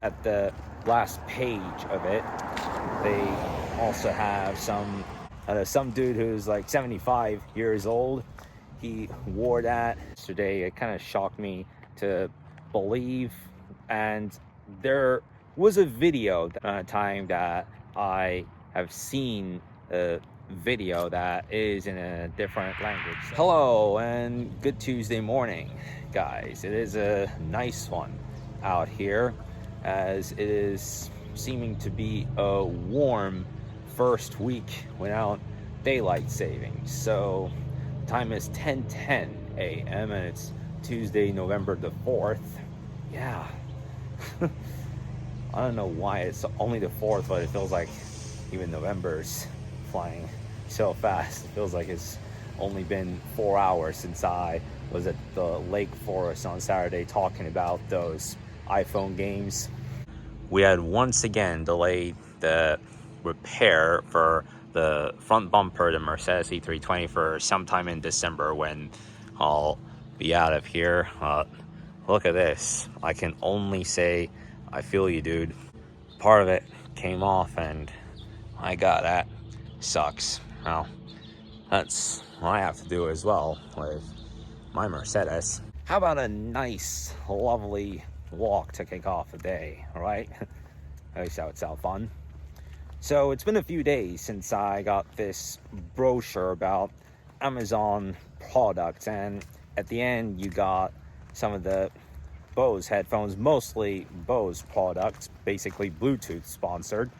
At the last page of it, they also have some dude who's like 75 years old. He wore that yesterday. It kind of shocked me to believe. And there was a video time that I have seen a video that is in a different language. Hello and good Tuesday morning, guys. It is a nice one out here, as it is seeming to be a warm first week without daylight savings. So time is 10:10 a.m. and it's Tuesday, November the 4th. Yeah. I don't know why it's only the 4th, but it feels like even November's flying so fast. It feels like it's only been 4 hours since I was at the Lake Forest on Saturday talking about those iPhone games. We had once again delayed the repair for the front bumper, the Mercedes E320, for sometime in December when I'll be out of here. Look at this. I can only say I feel you, dude. Part of it came off and my God, that sucks. Well, that's what I have to do as well with my Mercedes. How about a nice, lovely walk to kick off the day, all right? At least that would sound fun. So it's been a few days since I got this brochure about Amazon products, and at the end you got some of the Bose headphones, mostly Bose products, basically Bluetooth sponsored.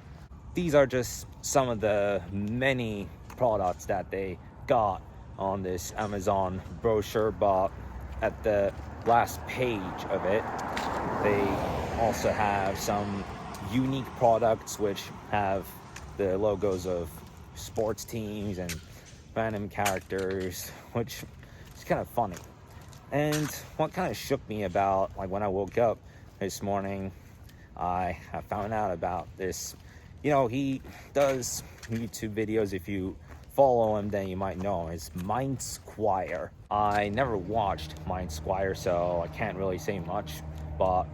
These are just some of the many products that they got on this Amazon brochure, but at the last page of it, they also have some unique products which have the logos of sports teams and random characters, which is kind of funny. And what kind of shook me about, like, when I woke up this morning, I found out about this. You know, he does YouTube videos. If you follow him, then you might know him. It's Mind Squire. I never watched Mind Squire, so I can't really say much. But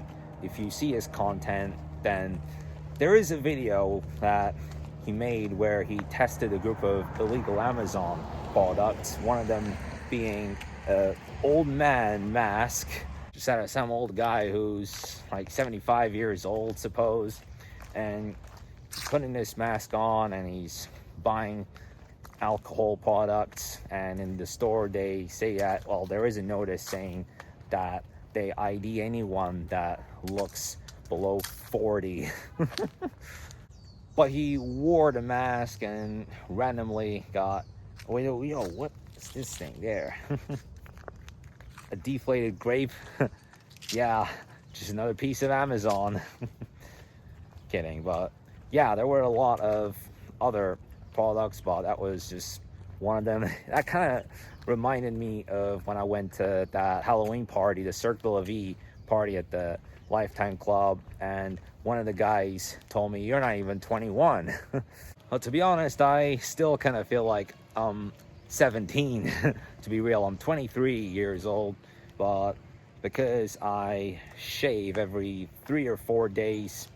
if you see his content, then there is a video that he made where he tested a group of illegal Amazon products. One of them being an old man mask. Just had some old guy who's like 75 years old, suppose, and putting this mask on, and he's buying alcohol products, and in the store they say that, well, there is a notice saying that they ID anyone that looks below 40. But he wore the mask and randomly got, wait, yo, what is this thing there? A deflated grape. Yeah, just another piece of Amazon. Kidding, but yeah, there were a lot of other products, but that was just one of them. That kind of reminded me of when I went to that Halloween party, the Circle of E party at the Lifetime Club, and one of the guys told me, "You're not even 21." Well, to be honest, I still kind of feel like I'm 17. To be real, I'm 23 years old, but because I shave every 3 or 4 days,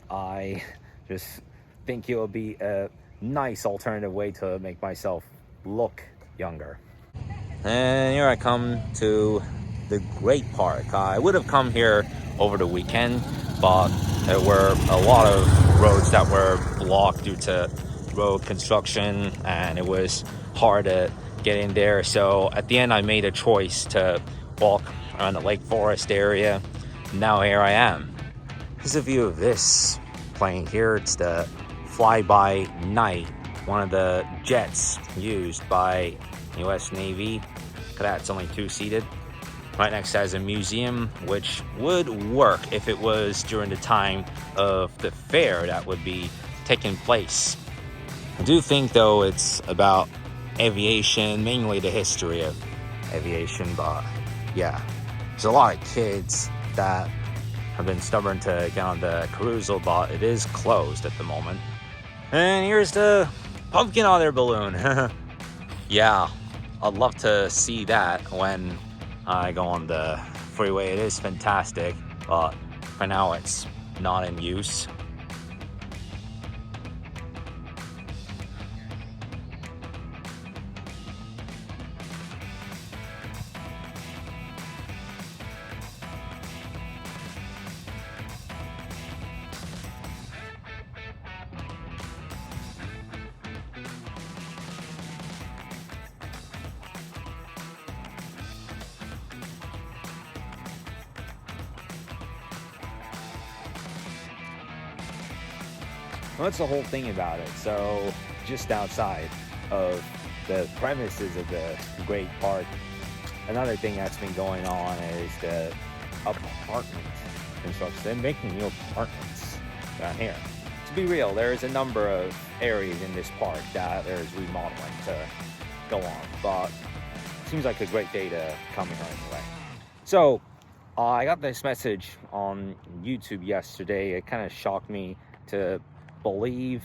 I just think it will be a nice alternative way to make myself look younger. And here I come to the Great Park. I would have come here over the weekend, but there were a lot of roads that were blocked due to road construction, and it was hard to get in there. So at the end, I made a choice to walk around the Lake Forest area. Now here I am. Here's a view of this plane here. It's the Fly-By Night, one of the jets used by U.S. Navy. Look at that, it's only 2-seated. Right next to has a museum, which would work if it was during the time of the fair that would be taking place. I do think, though, it's about aviation, mainly the history of aviation, but yeah, there's a lot of kids that have been stubborn to get on the carousel, but it is closed at the moment. And here's the pumpkin hot air balloon. Yeah, I'd love to see that when I go on the freeway. It is fantastic, but for now it's not in use. Well, that's the whole thing about it. So just outside of the premises of the Great Park, another thing that's been going on is the apartment construction. They're making new apartments down here. To be real, there is a number of areas in this park that there's remodeling to go on, but it seems like a great day to come here anyway. So I got this message on YouTube yesterday. It kind of shocked me to believe,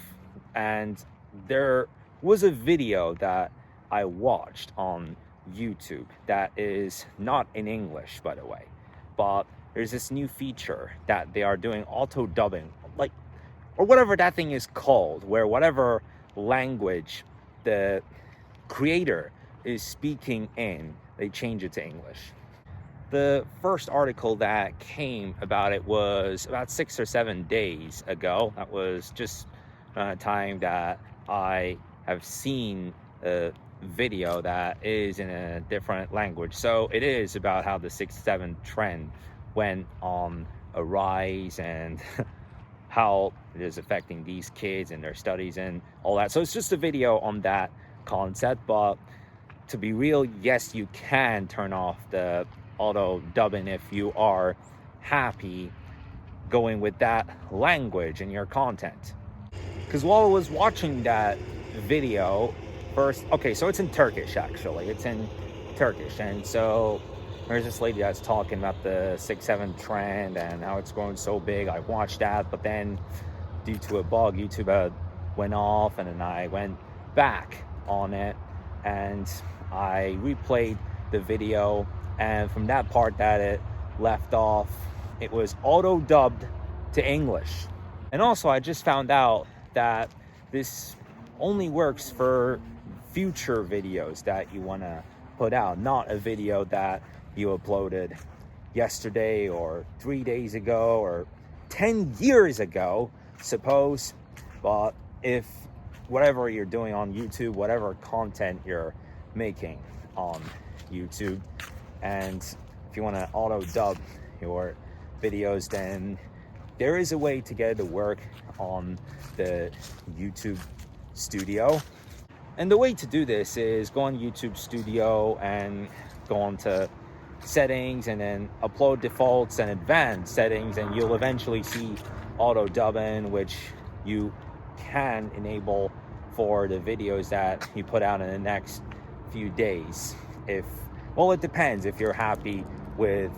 and there was a video that I watched on YouTube that is not in English, by the way, but there's this new feature that they are doing auto dubbing, like, or whatever that thing is called, where whatever language the creator is speaking in, they change it to English. The first article that came about it was about 6 or 7 days ago. That was just a time that I have seen a video that is in a different language. So it is about how the 6-7 trend went on a rise and how it is affecting these kids and their studies and all that. So it's just a video on that concept. But to be real, yes, you can turn off the auto dubbing if you are happy going with that language in your content. Because while I was watching that video first, okay, so it's in Turkish, actually. It's in Turkish. And so there's this lady that's talking about the 6-7 trend and how it's growing so big. I watched that, but then due to a bug, YouTube went off, and then I went back on it and I replayed the video. And from that part that it left off, it was auto dubbed to English. And also, I just found out that this only works for future videos that you want to put out, not a video that you uploaded yesterday or 3 days ago or 10 years ago, suppose. But if whatever you're doing on YouTube, whatever content you're making on YouTube, and if you want to auto dub your videos, then there is a way to get it to work on the YouTube Studio. And the way to do this is go on YouTube Studio and go on to settings and then upload defaults and advanced settings, and you'll eventually see auto dubbing, which you can enable for the videos that you put out in the next few days. Well, it depends if you're happy with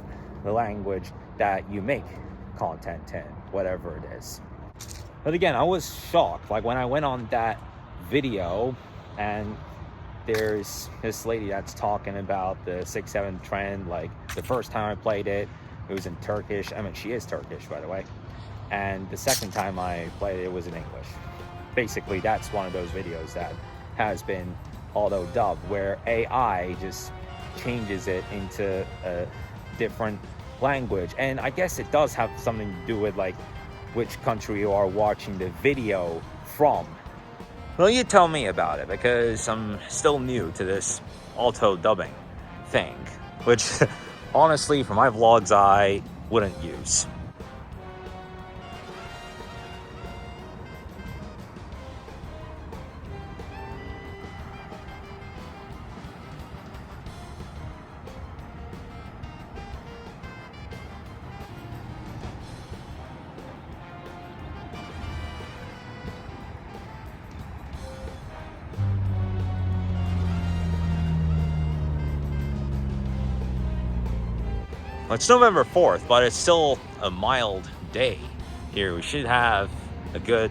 the language that you make content in, whatever it is. But again, I was shocked. Like when I went on that video and there's this lady that's talking about the 6-7 trend. Like the first time I played it, it was in Turkish. I mean, she is Turkish, by the way. And the second time I played it, it was in English. Basically, that's one of those videos that has been auto dubbed, where AI just changes it into a different language. And I guess it does have something to do with like which country you are watching the video from. Well, you tell me about it, because I'm still new to this auto dubbing thing, which honestly for my vlogs I wouldn't use. It's November 4th, but it's still a mild day here. We should have a good,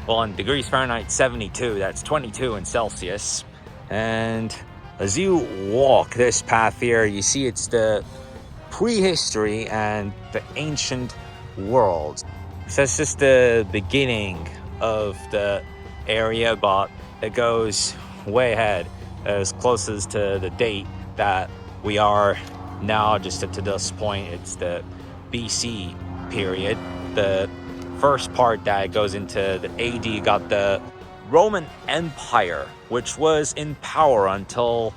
well, in degrees Fahrenheit, 72. That's 22 in Celsius. And as you walk this path here, you see it's the prehistory and the ancient world. So it's just the beginning of the area, but it goes way ahead, as closest to the date that we are now. Just to this point, it's the BC period. The first part that goes into the AD got the Roman Empire, which was in power until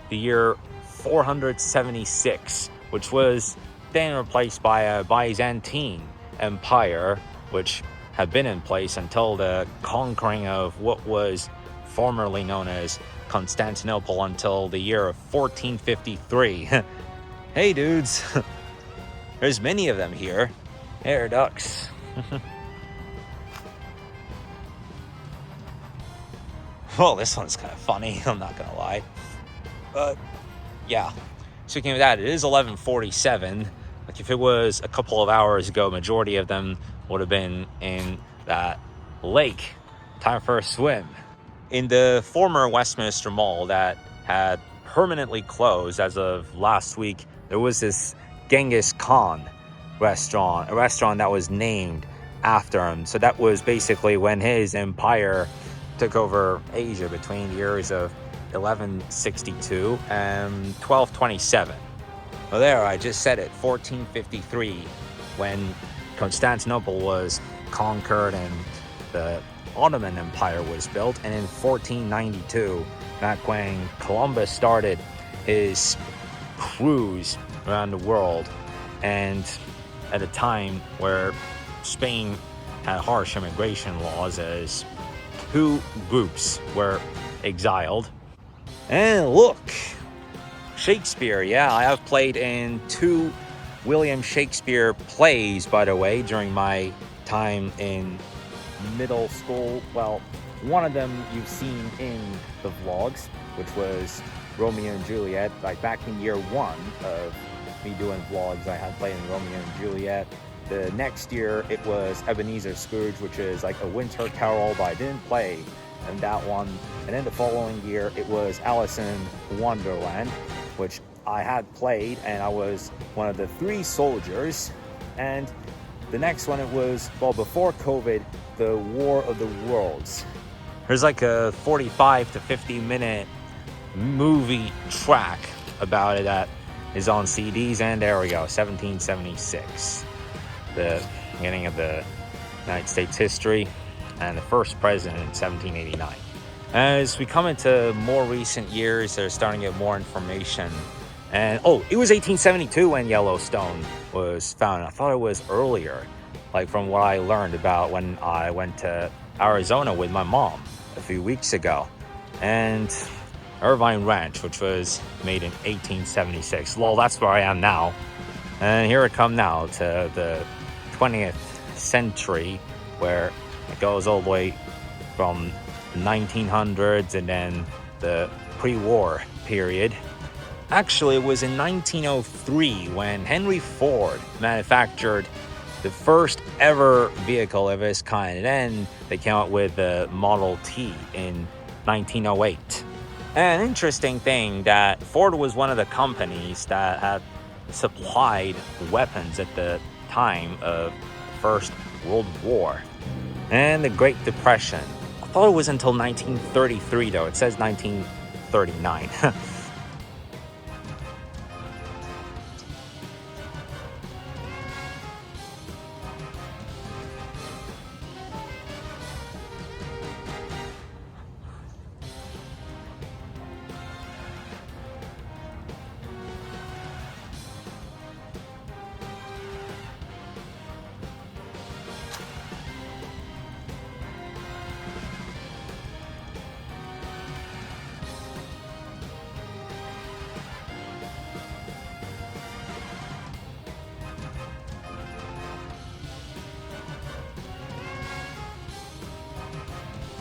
the year 476, which was then replaced by a Byzantine Empire, which had been in place until the conquering of what was formerly known as Constantinople until the year of 1453. Hey dudes, there's many of them here. Air ducks. Well, this one's kind of funny, I'm not gonna lie. But yeah, speaking of that, it is 11:47. Like, if it was a couple of hours ago, majority of them would have been in that lake. Time for a swim. In the former Westminster Mall that had permanently closed as of last week, there was this Genghis Khan restaurant, a restaurant that was named after him. So that was basically when his empire took over Asia between the years of 1162 and 1227. Well, there, I just said it, 1453, when Constantinople was conquered and the Ottoman Empire was built, and in 1492, back when Columbus started his cruise around the world, and at a time where Spain had harsh immigration laws, as 2 groups were exiled. And look, Shakespeare. Yeah, I have played in 2 William Shakespeare plays, by the way, during my time in middle school. Well, one of them you've seen in the vlogs, which was Romeo and Juliet. Like, back in year 1 of me doing vlogs, I had played in Romeo and Juliet. The next year it was Ebenezer Scrooge, which is like a winter carol, but I didn't play in that one. And then the following year it was Alice in Wonderland, which I had played, and I was one of the 3 soldiers. And the next one, it was, well, before COVID, the War of the Worlds. There's like a 45 to 50 minute movie track about it that is on CDs, and there we go, 1776. The beginning of the United States history, and the first president in 1789. As we come into more recent years, they're starting to get more information. And it was 1872 when Yellowstone was found. I thought it was earlier, like from what I learned about when I went to Arizona with my mom a few weeks ago. And Irvine Ranch, which was made in 1876. Well, that's where I am now. And here I come now to the 20th century, where it goes all the way from the 1900s and then the pre-war period. Actually, it was in 1903 when Henry Ford manufactured the first ever vehicle of its kind. And then they came out with the Model T in 1908. And an interesting thing, that Ford was one of the companies that had supplied weapons at the time of the First World War and the Great Depression. I thought it was until 1933, though. It says 1939.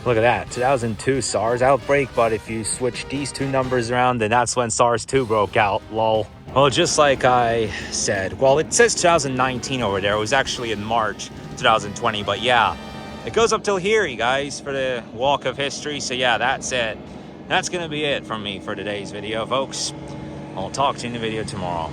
Look at that, 2002 SARS outbreak, but if you switch these 2 numbers around, then that's when SARS 2 broke out, lol. Well, just like I said, well, it says 2019 over there. It was actually in March 2020, but yeah, it goes up till here, you guys, for the walk of history. So yeah, that's it. That's gonna be it from me for today's video, folks. I'll talk to you in the video tomorrow.